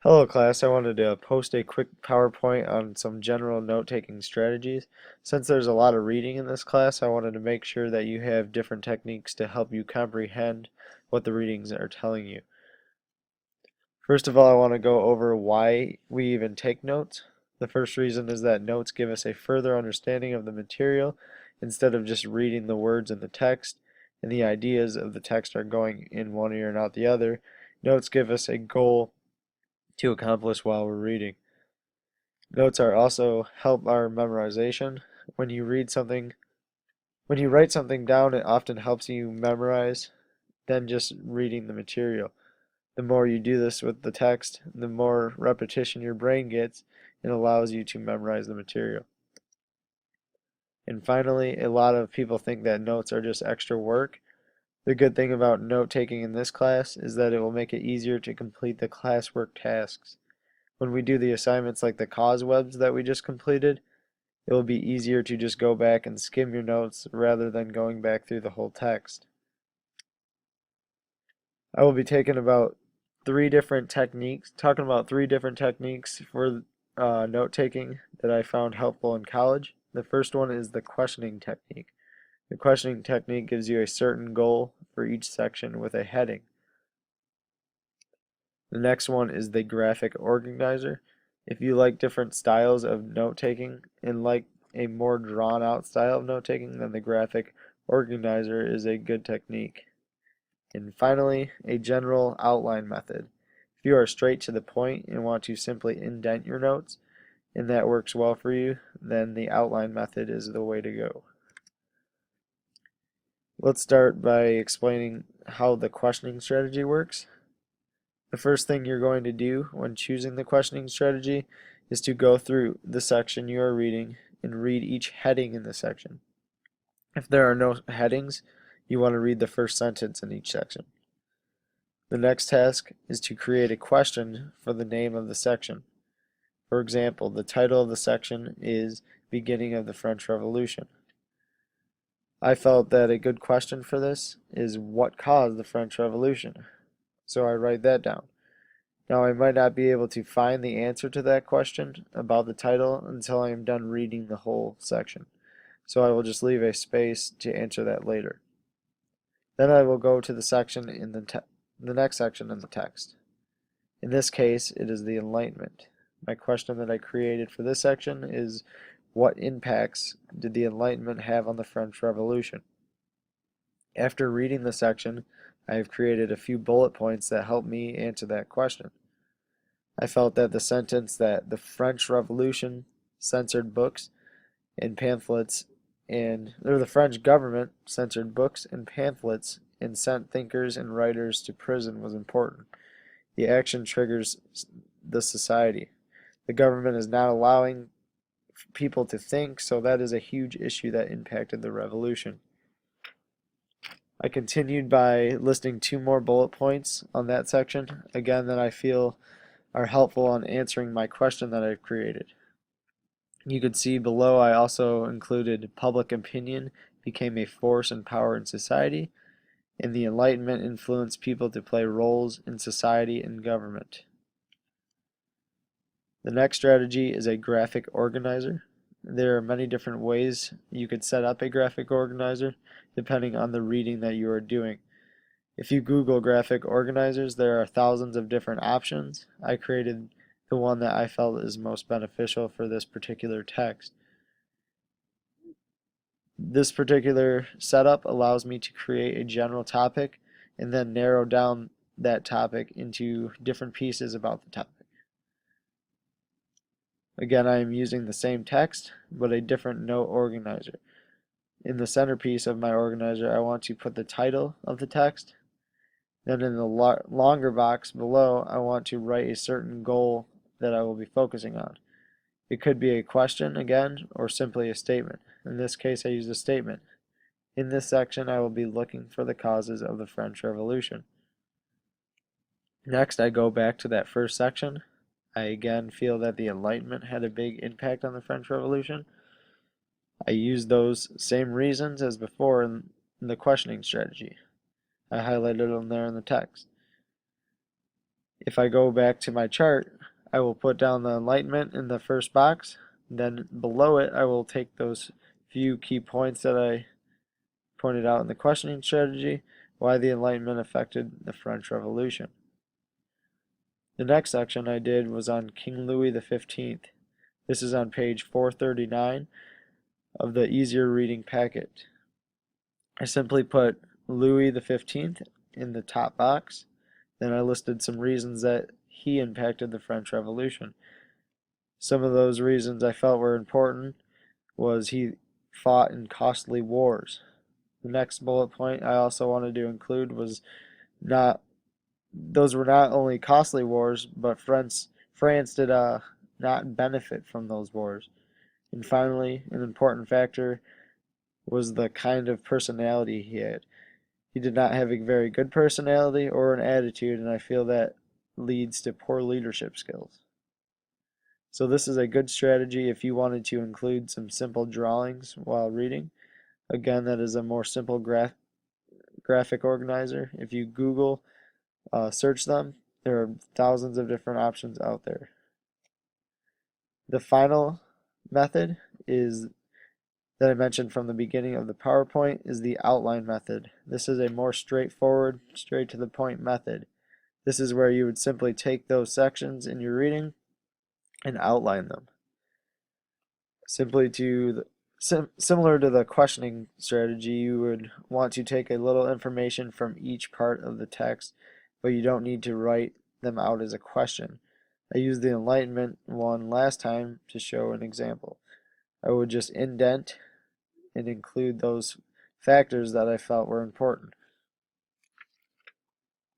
Hello class, I wanted to post a quick PowerPoint on some general note-taking strategies. Since there's a lot of reading in this class, I wanted to make sure that you have different techniques to help you comprehend what the readings are telling you. First of all, I want to go over why we even take notes. The first reason is that notes give us a further understanding of the material instead of just reading the words in the text, and the ideas of the text are going in one ear and out the other. Notes give us a goal to accomplish while we're reading. Notes are also help our memorization. When you read something, when you write something down, it often helps you memorize than just reading the material. The more you do this with the text, the more repetition your brain gets and allows you to memorize the material. And finally, a lot of people think that notes are just extra work. The good thing about note taking in this class is that it will make it easier to complete the classwork tasks. When we do the assignments like the coswebs that we just completed, it will be easier to just go back and skim your notes rather than going back through the whole text. I will be talking about three different techniques for note taking that I found helpful in college. The first one is the questioning technique. The questioning technique gives you a certain goal for each section with a heading. The next one is the graphic organizer. If you like different styles of note taking and like a more drawn out style of note taking, then the graphic organizer is a good technique. And finally, a general outline method. If you are straight to the point and want to simply indent your notes, and that works well for you, then the outline method is the way to go. Let's start by explaining how the questioning strategy works. The first thing you're going to do when choosing the questioning strategy is to go through the section you are reading and read each heading in the section. If there are no headings, you want to read the first sentence in each section. The next task is to create a question for the name of the section. For example, the title of the section is Beginning of the French Revolution. I felt that a good question for this is what caused the French Revolution? So I write that down. Now I might not be able to find the answer to that question about the title until I am done reading the whole section. So I will just leave a space to answer that later. Then I will go to the section in the next section in the text. In this case, it is the Enlightenment. My question that I created for this section is, what impacts did the Enlightenment have on the French Revolution? After reading the section, I have created a few bullet points that help me answer that question. I felt that the sentence that the French Revolution censored books and pamphlets the French government censored books and pamphlets and sent thinkers and writers to prison was important. The action triggers the society. The government is not allowing people to think, so that is a huge issue that impacted the revolution. I continued by listing two more bullet points on that section, again that I feel are helpful on answering my question that I've created. You can see below I also included public opinion became a force and power in society, and the Enlightenment influenced people to play roles in society and government. The next strategy is a graphic organizer. There are many different ways you could set up a graphic organizer depending on the reading that you are doing. If you Google graphic organizers, there are thousands of different options. I created the one that I felt is most beneficial for this particular text. This particular setup allows me to create a general topic and then narrow down that topic into different pieces about the topic. Again, I am using the same text, but a different note organizer. In the centerpiece of my organizer, I want to put the title of the text. Then in the longer box below, I want to write a certain goal that I will be focusing on. It could be a question again, or simply a statement. In this case, I use a statement. In this section, I will be looking for the causes of the French Revolution. Next, I go back to that first section. I again feel that the Enlightenment had a big impact on the French Revolution. I use those same reasons as before in the questioning strategy. I highlighted them there in the text. If I go back to my chart, I will put down the Enlightenment in the first box. Then below it, I will take those few key points that I pointed out in the questioning strategy, why the Enlightenment affected the French Revolution. The next section I did was on King Louis XV. This is on page 439 of the easier reading packet. I simply put Louis XV in the top box. Then I listed some reasons that he impacted the French Revolution. Some of those reasons I felt were important was he fought in costly wars. The next bullet point I also wanted to include was those were not only costly wars, but France did not benefit from those wars. And finally, an important factor was the kind of personality he had. He did not have a very good personality or an attitude, and I feel that leads to poor leadership skills. So this is a good strategy if you wanted to include some simple drawings while reading. Again, that is a more simple graphic organizer. If you Google search them, there are thousands of different options out there. The final method is that I mentioned from the beginning of the PowerPoint is the outline method. This is a more straightforward, straight to the point method. This is where you would simply take those sections in your reading and outline them. Similar to the questioning strategy, you would want to take a little information from each part of the text, but you don't need to write them out as a question. I used the Enlightenment one last time to show an example. I would just indent and include those factors that I felt were important.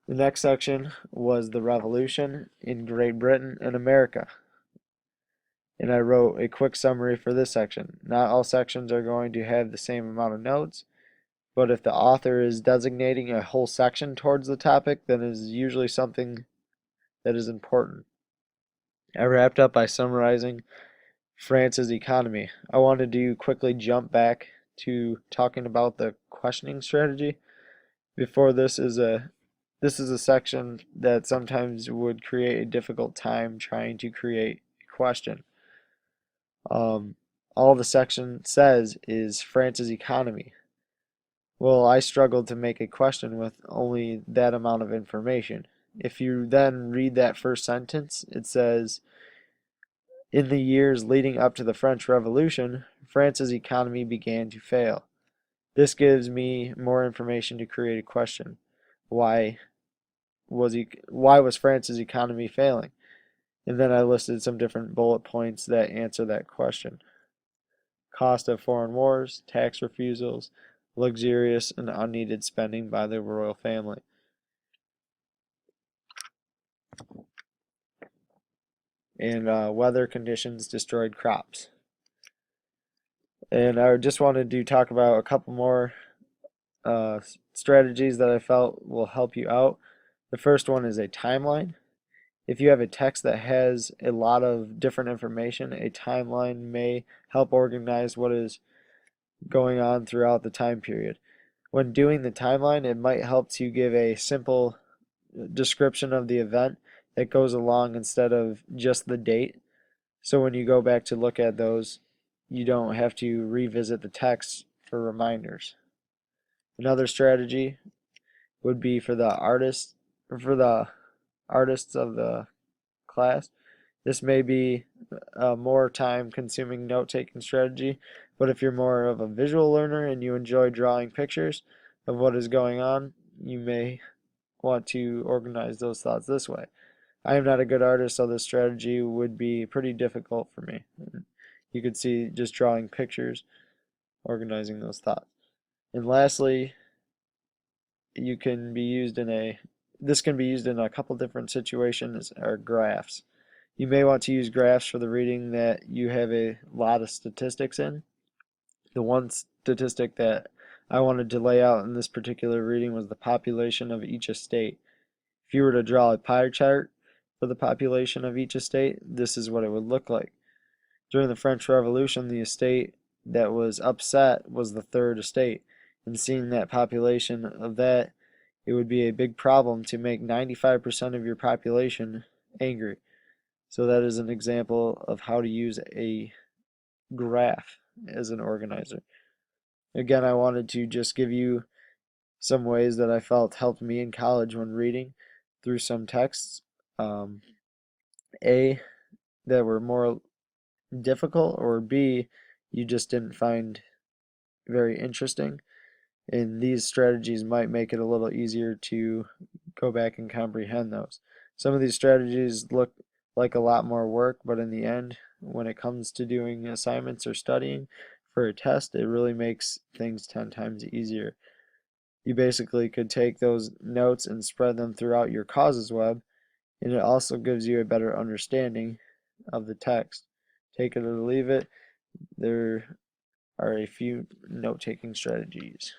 The next section was the Revolution in Great Britain and America. And I wrote a quick summary for this section. Not all sections are going to have the same amount of notes, but if the author is designating a whole section towards the topic, then it is usually something that is important. I wrapped up by summarizing France's economy. I wanted to quickly jump back to talking about the questioning strategy. Before this is a section that sometimes would create a difficult time trying to create a question. All the section says is France's economy. Well, I struggled to make a question with only that amount of information. If you then read that first sentence, it says, in the years leading up to the French Revolution, France's economy began to fail. This gives me more information to create a question. Why was France's economy failing? And then I listed some different bullet points that answer that question. Cost of foreign wars, tax refusals, luxurious and unneeded spending by the royal family. And weather conditions destroyed crops. And I just wanted to talk about a couple more strategies that I felt will help you out. The first one is a timeline. If you have a text that has a lot of different information, a timeline may help organize what is going on throughout the time period. When doing the timeline, it might help to give a simple description of the event that goes along instead of just the date. So when you go back to look at those, you don't have to revisit the text for reminders. Another strategy would be for the artists of the class. This may be a more time-consuming note-taking strategy, but if you're more of a visual learner and you enjoy drawing pictures of what is going on, you may want to organize those thoughts this way. I am not a good artist, so this strategy would be pretty difficult for me. You could see just drawing pictures, organizing those thoughts. And lastly, this can be used in a couple different situations, are graphs. You may want to use graphs for the reading that you have a lot of statistics in. The one statistic that I wanted to lay out in this particular reading was the population of each estate. If you were to draw a pie chart for the population of each estate, this is what it would look like. During the French Revolution, the estate that was upset was the third estate. And seeing that population of that, it would be a big problem to make 95% of your population angry. So that is an example of how to use a graph as an organizer. Again, I wanted to just give you some ways that I felt helped me in college when reading through some texts. A, that were more difficult, or B, you just didn't find very interesting. And these strategies might make it a little easier to go back and comprehend those. Some of these strategies look like a lot more work, but in the end, when it comes to doing assignments or studying for a test, it really makes things 10 times easier. You basically could take those notes and spread them throughout your causes web, and it also gives you a better understanding of the text. Take it or leave it, there are a few note-taking strategies.